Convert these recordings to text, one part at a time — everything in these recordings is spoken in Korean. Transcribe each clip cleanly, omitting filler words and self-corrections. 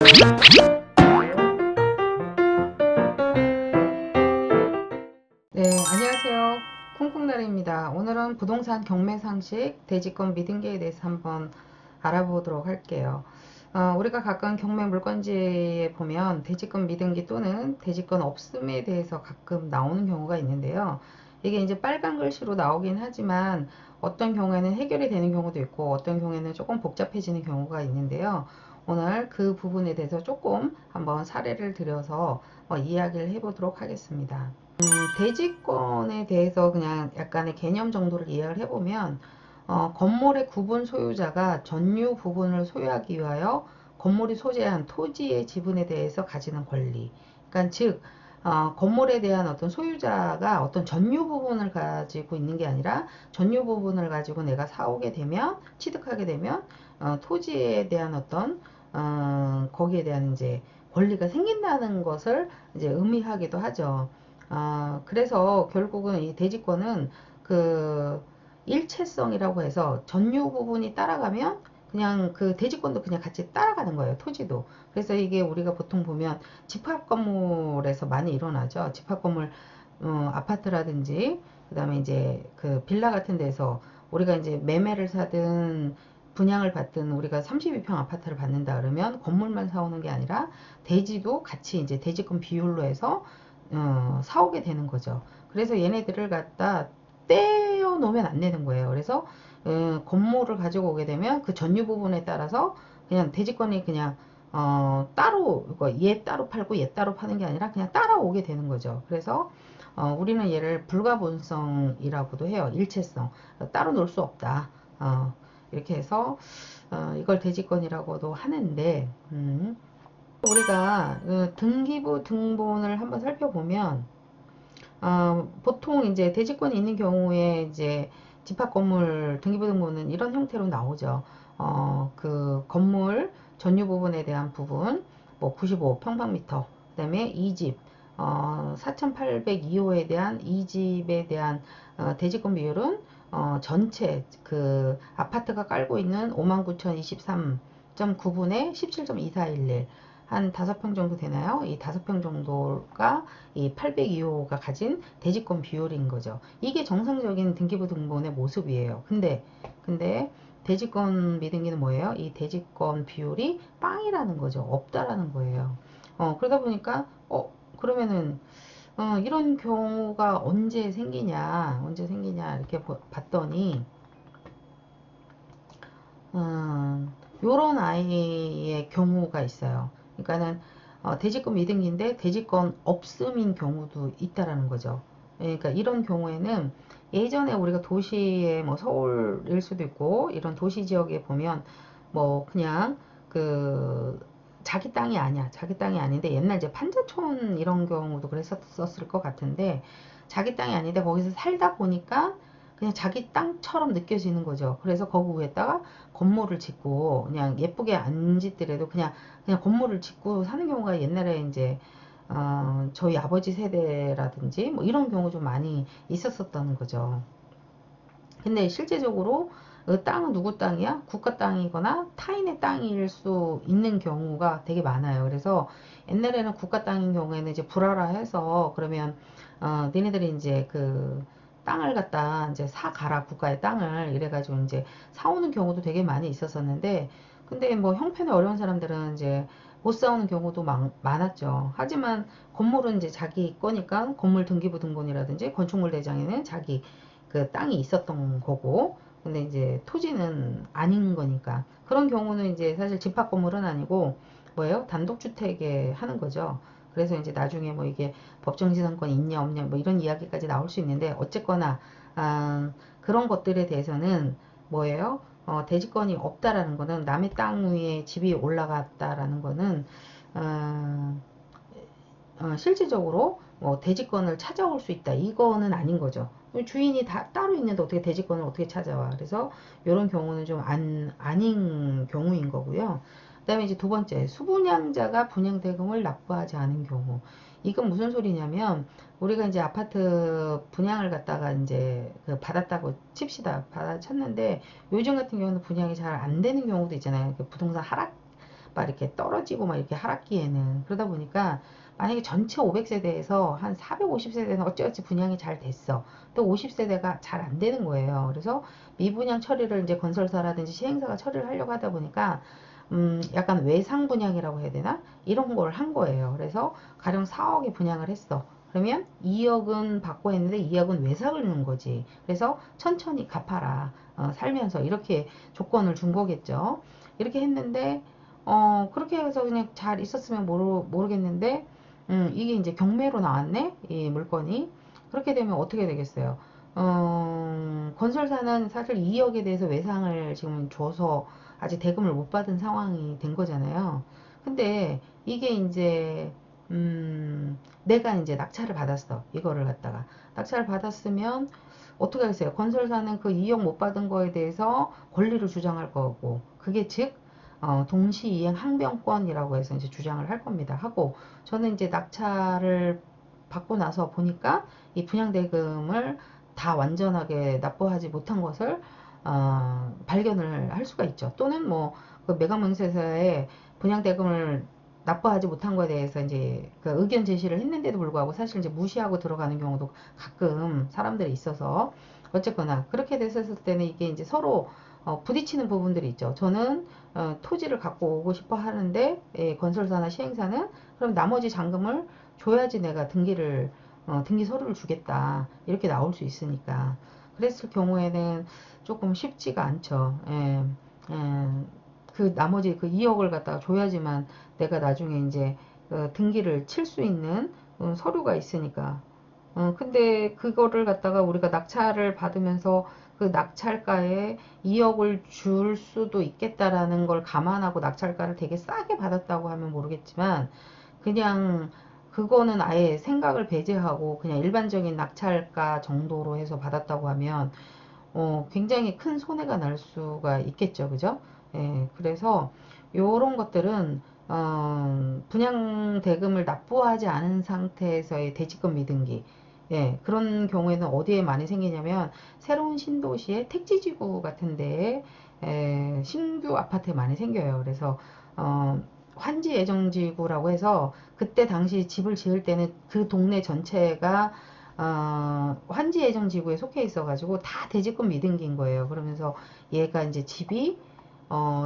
네, 안녕하세요. 쿵쿵나리입니다. 오늘은 부동산 경매 상식, 대지권 미등기에 대해서 한번 알아보도록 할게요. 우리가 가끔 경매 물건지에 보면 대지권 미등기 또는 대지권 없음에 대해서 가끔 나오는 경우가 있는데요. 이게 이제 빨간 글씨로 나오긴 하지만 어떤 경우에는 해결이 되는 경우도 있고 어떤 경우에는 조금 복잡해지는 경우가 있는데요. 오늘 그 부분에 대해서 조금 한번 사례를 들여서 이야기를 해보도록 하겠습니다. 대지권에 대해서 그냥 약간의 개념 정도를 이해를 해보면 건물의 구분 소유자가 전유 부분을 소유하기 위하여 건물이 소재한 토지의 지분에 대해서 가지는 권리. 그러니까 즉 건물에 대한 어떤 소유자가 어떤 전유 부분을 가지고 있는 게 아니라 전유 부분을 가지고 내가 사오게 되면 취득하게 되면 토지에 대한 어떤 거기에 대한 이제 권리가 생긴다는 것을 이제 의미하기도 하죠. 그래서 결국은 이 대지권은 그 일체성이라고 해서 전유 부분이 따라가면 그냥 그 대지권도 그냥 같이 따라가는 거예요. 토지도. 그래서 이게 우리가 보통 보면 집합 건물에서 많이 일어나죠. 집합 건물 아파트라든지 그다음에 이제 그 빌라 같은 데서 우리가 이제 매매를 사든 분양을 받든 우리가 32평 아파트를 받는다 그러면 건물만 사오는 게 아니라 대지도 같이 이제 대지권 비율로 해서 사오게 되는 거죠. 그래서 얘네들을 갖다 떼어 놓으면 안 되는 거예요. 그래서 건물을 가지고 오게 되면 그 전유 부분에 따라서 그냥 대지권이 그냥 따로 얘 따로 팔고 얘 따로 파는 게 아니라 그냥 따라오게 되는 거죠. 그래서 우리는 얘를 불가분성이라고도 해요. 일체성. 따로 놓을 수 없다. 이렇게 해서 이걸 대지권이라고도 하는데 우리가 등기부 등본을 한번 살펴보면 보통 이제 대지권이 있는 경우에 이제 집합 건물 등기부 등본은 이런 형태로 나오죠. 그 건물 전유 부분에 대한 부분 뭐 95평방미터 그다음에 2집 4802호에 대한 2집에 대한 대지권 비율은 전체 그 아파트가 깔고 있는 59,023.9분의 17.2411 한 5평 정도 되나요? 이 5평 정도가 이 802호가 가진 대지권 비율인 거죠. 이게 정상적인 등기부 등본의 모습이에요. 근데 대지권 미등기는 뭐예요? 이 대지권 비율이 빵이라는 거죠. 없다라는 거예요. 그러다 보니까 그러면은 이런 경우가 언제 생기냐 이렇게 봤더니 요런 아이의 경우가 있어요. 그러니까는 대지권 미등기인데 대지권 없음인 경우도 있다라는 거죠. 그러니까 이런 경우에는 예전에 우리가 도시에 뭐 서울일 수도 있고 이런 도시 지역에 보면 뭐 그냥 그 자기 땅이 아니야. 자기 땅이 아닌데 옛날 이제 판자촌 이런 경우도 그랬었을 것 같은데 자기 땅이 아닌데 거기서 살다 보니까 그냥 자기 땅처럼 느껴지는 거죠. 그래서 거기 위에다가 건물을 짓고 그냥 예쁘게 안 짓더라도 그냥 건물을 짓고 사는 경우가 옛날에 이제 저희 아버지 세대라든지 뭐 이런 경우 좀 많이 있었었던 거죠. 근데 실제적으로 그 땅은 누구 땅이야? 국가 땅이거나 타인의 땅일 수 있는 경우가 되게 많아요. 그래서 옛날에는 국가 땅인 경우에는 이제 불알아해서 그러면 니네들이 이제 그 땅을 갖다 이제 사 가라 국가의 땅을 이래가지고 이제 사오는 경우도 되게 많이 있었었는데 근데 뭐 형편이 어려운 사람들은 이제 못 사오는 경우도 많았죠. 하지만 건물은 이제 자기 거니까 건물 등기부 등본이라든지 건축물 대장에는 자기 그 땅이 있었던 거고 근데 이제 토지는 아닌 거니까 그런 경우는 이제 사실 집합 건물은 아니고 뭐예요? 단독주택에 하는 거죠. 그래서 이제 나중에 뭐 이게 법정지상권 있냐 없냐 뭐 이런 이야기까지 나올 수 있는데 어쨌거나 그런 것들에 대해서는 뭐예요? 대지권이 없다라는 거는 남의 땅 위에 집이 올라갔다라는 거는 어, 실질적으로 뭐 대지권을 찾아올 수 있다 이거는 아닌 거죠. 주인이 다 따로 있는데 어떻게 대지권을 어떻게 찾아와. 그래서 이런 경우는 좀 아닌 경우인 거고요. 그 다음에 이제 두 번째 수분양자가 분양대금을 납부하지 않은 경우. 이건 무슨 소리냐면 우리가 이제 아파트 분양을 갖다가 이제 그 받았다고 칩시다. 받아쳤는데 요즘 같은 경우는 분양이 잘 안 되는 경우도 있잖아요. 부동산 하락 막 이렇게 떨어지고 막 이렇게 하락기에는. 그러다 보니까 만약에 전체 500세대에서 한 450세대는 어찌어찌 분양이 잘 됐어. 또 50세대가 잘 안 되는 거예요. 그래서 미분양 처리를 이제 건설사라든지 시행사가 처리를 하려고 하다 보니까 약간 외상 분양이라고 해야 되나? 이런 걸 한 거예요. 그래서 가령 4억에 분양을 했어. 그러면 2억은 받고 했는데 2억은 외상을 넣은 거지. 그래서 천천히 갚아라. 살면서 이렇게 조건을 준 거겠죠. 이렇게 했는데 그렇게 해서 그냥 잘 있었으면 모르겠는데 이게 이제 경매로 나왔네. 이 물건이. 그렇게 되면 어떻게 되겠어요? 건설사는 사실 2억에 대해서 외상을 지금 줘서 아직 대금을 못 받은 상황이 된 거잖아요. 근데 이게 이제 내가 이제 낙찰을 받았어. 이거를 갖다가 낙찰을 받았으면 어떻게 하겠어요? 건설사는 그 2억 못 받은 거에 대해서 권리를 주장할 거고, 그게 즉 동시이행 항변권이라고 해서 이제 주장을 할 겁니다. 하고 저는 이제 낙찰을 받고 나서 보니까 이 분양대금을 다 완전하게 납부하지 못한 것을 발견을 할 수가 있죠. 또는 뭐그 매각명세서에 분양대금을 납부하지 못한 거에 대해서 이제 그 의견 제시를 했는데도 불구하고 사실 이제 무시하고 들어가는 경우도 가끔 사람들이 있어서 어쨌거나 그렇게 됐었을 때는 이게 이제 서로 부딪히는 부분들이 있죠. 저는 토지를 갖고 오고 싶어 하는데 건설사나 시행사는 그럼 나머지 잔금을 줘야지 내가 등기 서류를 주겠다 이렇게 나올 수 있으니까 그랬을 경우에는 조금 쉽지가 않죠. 예, 그 나머지 그 2억을 갖다가 줘야지만 내가 나중에 이제 등기를 칠 수 있는 서류가 있으니까. 근데 그거를 갖다가 우리가 낙찰을 받으면서 그 낙찰가에 2억을 줄 수도 있겠다라는 걸 감안하고 낙찰가를 되게 싸게 받았다고 하면 모르겠지만 그냥 그거는 아예 생각을 배제하고 그냥 일반적인 낙찰가 정도로 해서 받았다고 하면 굉장히 큰 손해가 날 수가 있겠죠. 그죠? 예, 그래서 요런 것들은 분양 대금을 납부하지 않은 상태에서의 대지권 미등기 예, 그런 경우에는 어디에 많이 생기냐면 새로운 신도시의 택지지구 같은 데에 신규 아파트에 많이 생겨요. 그래서 환지 예정지구라고 해서 그때 당시 집을 지을 때는 그 동네 전체가 환지 예정지구에 속해 있어가지고 다 대지권 미등기인 거예요. 그러면서 얘가 이제 집이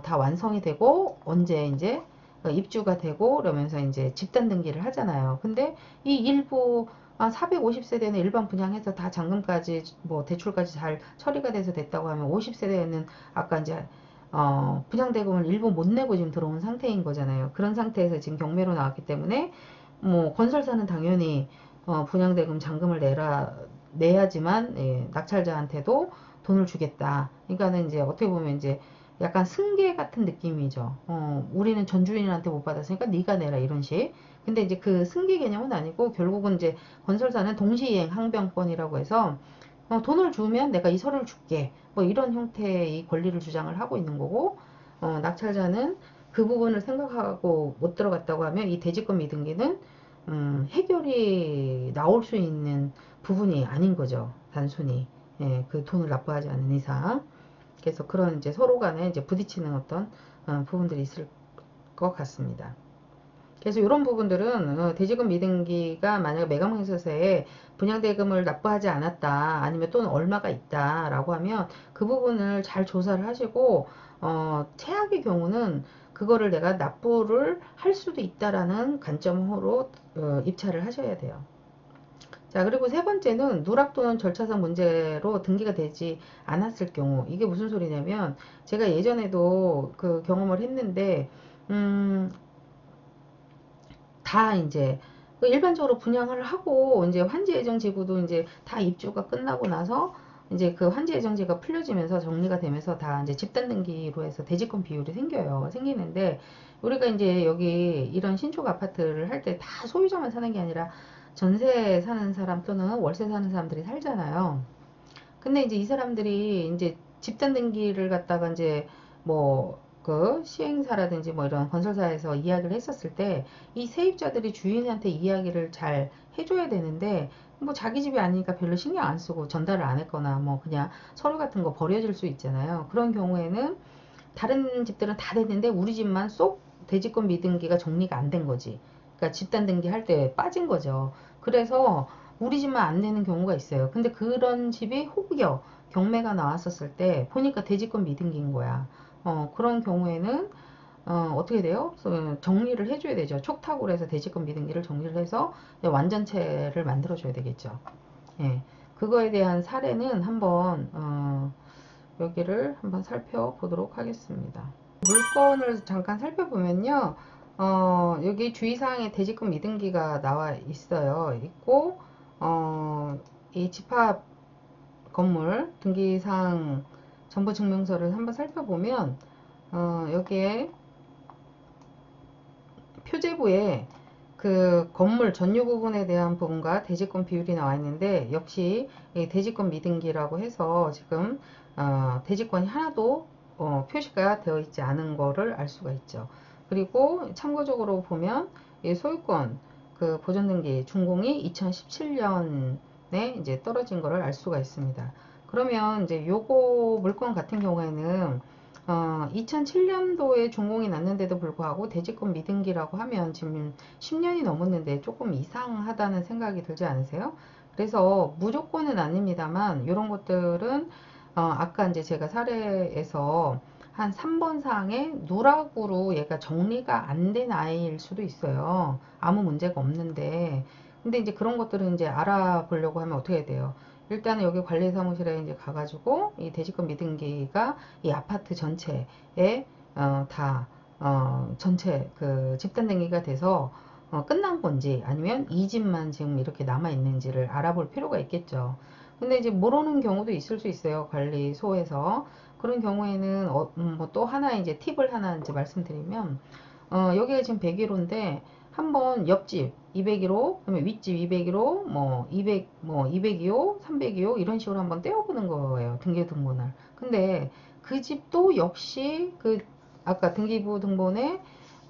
다 완성이 되고 언제 이제 입주가 되고 그러면서 이제 집단 등기를 하잖아요. 근데 이 일부 450세대는 일반 분양해서 다 잔금까지 뭐 대출까지 잘 처리가 돼서 됐다고 하면 50세대는 아까 이제 분양대금을 일부 못 내고 지금 들어온 상태인 거잖아요. 그런 상태에서 지금 경매로 나왔기 때문에 뭐 건설사는 당연히 분양대금 잔금을 내야지만 예, 낙찰자한테도 돈을 주겠다. 그러니까는 이제 어떻게 보면 이제 약간 승계 같은 느낌이죠. 우리는 전주인한테 못 받았으니까 네가 내라 이런 식. 근데 이제 그 승계 개념은 아니고 결국은 이제 건설사는 동시이행 항변권이라고 해서 돈을 주면 내가 이 서류를 줄게. 뭐 이런 형태의 권리를 주장을 하고 있는 거고 낙찰자는 그 부분을 생각하고 못 들어갔다고 하면 이 대지권 미등기는 해결이 나올 수 있는 부분이 아닌 거죠. 단순히 예, 그 돈을 납부하지 않는 이상. 그래서 그런 이제 서로 간에 이제 부딪히는 어떤 부분들이 있을 것 같습니다. 그래서 이런 부분들은 대지금 미등기가 만약에 매각명세서에 분양대금을 납부하지 않았다 아니면 또는 얼마가 있다라고 하면 그 부분을 잘 조사를 하시고 최악의 경우는 그거를 내가 납부를 할 수도 있다라는 관점으로 입찰을 하셔야 돼요. 자, 그리고 세 번째는 누락 또는 절차상 문제로 등기가 되지 않았을 경우. 이게 무슨 소리냐면, 제가 예전에도 그 경험을 했는데, 다 이제, 그 일반적으로 분양을 하고, 이제 환지 예정 지구도 이제 다 입주가 끝나고 나서, 이제 그 환지 예정지가 풀려지면서 정리가 되면서 다 이제 집단 등기로 해서 대지권 비율이 생기는데, 우리가 이제 여기 이런 신축 아파트를 할 때 다 소유자만 사는 게 아니라 전세 사는 사람 또는 월세 사는 사람들이 살잖아요. 근데 이제 이 사람들이 이제 집단 등기를 갖다가 이제 뭐 그 시행사라든지 뭐 이런 건설사에서 이야기를 했었을 때 이 세입자들이 주인한테 이야기를 잘 해줘야 되는데 뭐 자기 집이 아니니까 별로 신경 안 쓰고 전달을 안 했거나 뭐 그냥 서류 같은 거 버려질 수 있잖아요. 그런 경우에는 다른 집들은 다 됐는데 우리 집만 쏙 대지권 미등기가 정리가 안 된 거지. 그러니까 집단 등기 할 때 빠진 거죠. 그래서 우리 집만 안 내는 경우가 있어요. 근데 그런 집이 혹여 경매가 나왔었을 때 보니까 대지권 미등기인 거야. 그런 경우에는 어떻게 돼요? 정리를 해줘야 되죠. 촉탁으로 해서 대지권 미등기를 정리를 해서 완전체를 만들어줘야 되겠죠. 예, 그거에 대한 사례는 한번 여기를 한번 살펴보도록 하겠습니다. 물건을 잠깐 살펴보면요. 여기 주의사항에 대지권 미등기가 나와 있어요. 있고 이 집합 건물 등기사항 정보증명서를 한번 살펴보면 여기에 표제부에 그 건물 전유 부분에 대한 부분과 대지권 비율이 나와 있는데 역시 대지권 미등기라고 해서 지금 대지권이 하나도 표시가 되어 있지 않은 거를 알 수가 있죠. 그리고 참고적으로 보면 소유권 그 보존등기 준공이 2017년에 이제 떨어진 거를 알 수가 있습니다. 그러면 이제 요거 물건 같은 경우에는 2007년도에 준공이 났는데도 불구하고 대지권 미등기라고 하면 지금 10년이 넘었는데 조금 이상하다는 생각이 들지 않으세요? 그래서 무조건은 아닙니다만 이런 것들은 아까 이제 제가 사례에서 한 3번 사항에 누락으로 얘가 정리가 안 된 아이일 수도 있어요. 아무 문제가 없는데. 근데 이제 그런 것들은 이제 알아보려고 하면 어떻게 돼요? 일단은 여기 관리사무실에 이제 가가지고 이 대지권 미등기가 이 아파트 전체에 다 전체 그 집단 등기가 돼서 끝난 건지 아니면 이 집만 지금 이렇게 남아 있는지를 알아볼 필요가 있겠죠. 근데 이제 모르는 경우도 있을 수 있어요. 관리소에서. 그런 경우에는 뭐 또 하나 이제 팁을 하나 이제 말씀드리면 여기가 지금 101호인데 한번 옆집 201호, 그다음에 윗집 201호, 뭐 200, 뭐 202호, 302호 이런 식으로 한번 떼어보는 거예요. 등기부등본을. 근데 그 집도 역시 그 아까 등기부 등본에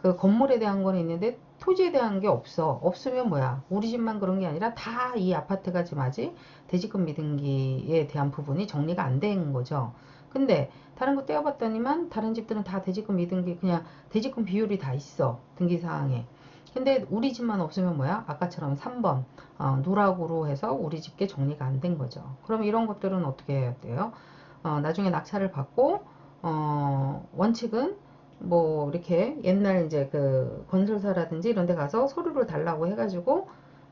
그 건물에 대한 거는 있는데 토지에 대한 게 없어. 없으면 뭐야? 우리 집만 그런 게 아니라 다 이 아파트가 지금 아직 대지권 미등기에 대한 부분이 정리가 안 된 거죠. 근데 다른 거 떼어봤더니만 다른 집들은 다 대지권 미등기 그냥 대지권 비율이 다 있어. 등기사항에. 근데 우리 집만 없으면 뭐야? 아까처럼 3번 누락으로 해서 우리 집게 정리가 안 된 거죠. 그럼 이런 것들은 어떻게 해야 돼요? 나중에 낙찰을 받고 원칙은 뭐 이렇게 옛날 이제 그 건설사라든지 이런 데 가서 서류를 달라고 해가지고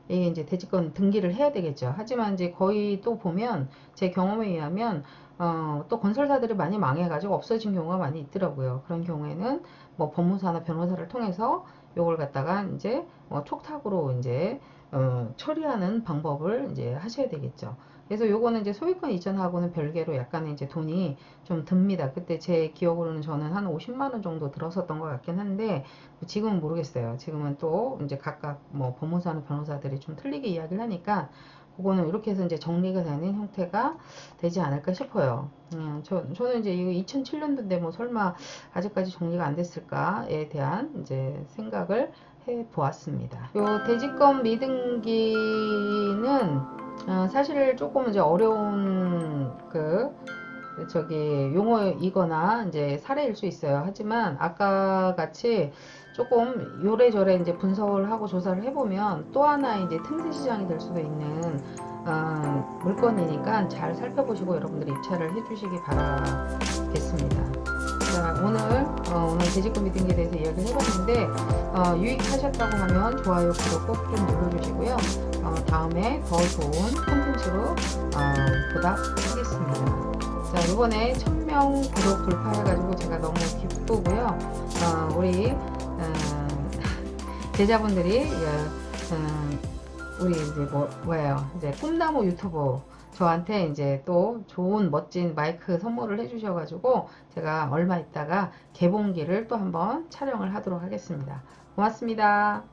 이게 이제 대지권 등기를 해야 되겠죠. 하지만 이제 거의 또 보면 제 경험에 의하면 또 건설사들이 많이 망해가지고 없어진 경우가 많이 있더라고요. 그런 경우에는 뭐 법무사나 변호사를 통해서 요걸 갖다가 이제 촉탁으로 이제 처리하는 방법을 이제 하셔야 되겠죠. 그래서 요거는 이제 소유권 이전하고는 별개로 약간의 이제 돈이 좀 듭니다. 그때 제 기억으로는 저는 한 50만 원 정도 들었었던 것 같긴 한데 지금은 모르겠어요. 지금은 또 이제 각각 뭐 법무사나 변호사들이 좀 틀리게 이야기를 하니까 그거는 이렇게 해서 이제 정리가 되는 형태가 되지 않을까 싶어요. 저는 이제 이거 2007년도인데 뭐 설마 아직까지 정리가 안 됐을까에 대한 이제 생각을 해 보았습니다. 요 대지권 미등기는 사실 조금 이제 어려운 그 저기 용어이거나 이제 사례일 수 있어요. 하지만 아까 같이 조금 요래저래 이제 분석을 하고 조사를 해보면 또 하나 이제 틈새 시장이 될 수도 있는 물건이니까 잘 살펴보시고 여러분들이 입찰을 해주시기 바라겠습니다. 자, 오늘 대지권 미등기에 대해서 이야기를 해봤는데 유익하셨다고 하면 좋아요, 구독 꼭 좀 눌러주시고요. 다음에 더 좋은 콘텐츠로 보답하겠습니다. 자, 이번에 1000명 구독 돌파해가지고 제가 너무 기쁘고요. 우리 제자분들이 우리 이제 뭐예요? 이제 꿈나무 유튜브 저한테 이제 또 좋은 멋진 마이크 선물을 해주셔가지고 제가 얼마 있다가 개봉기를 또 한번 촬영을 하도록 하겠습니다. 고맙습니다.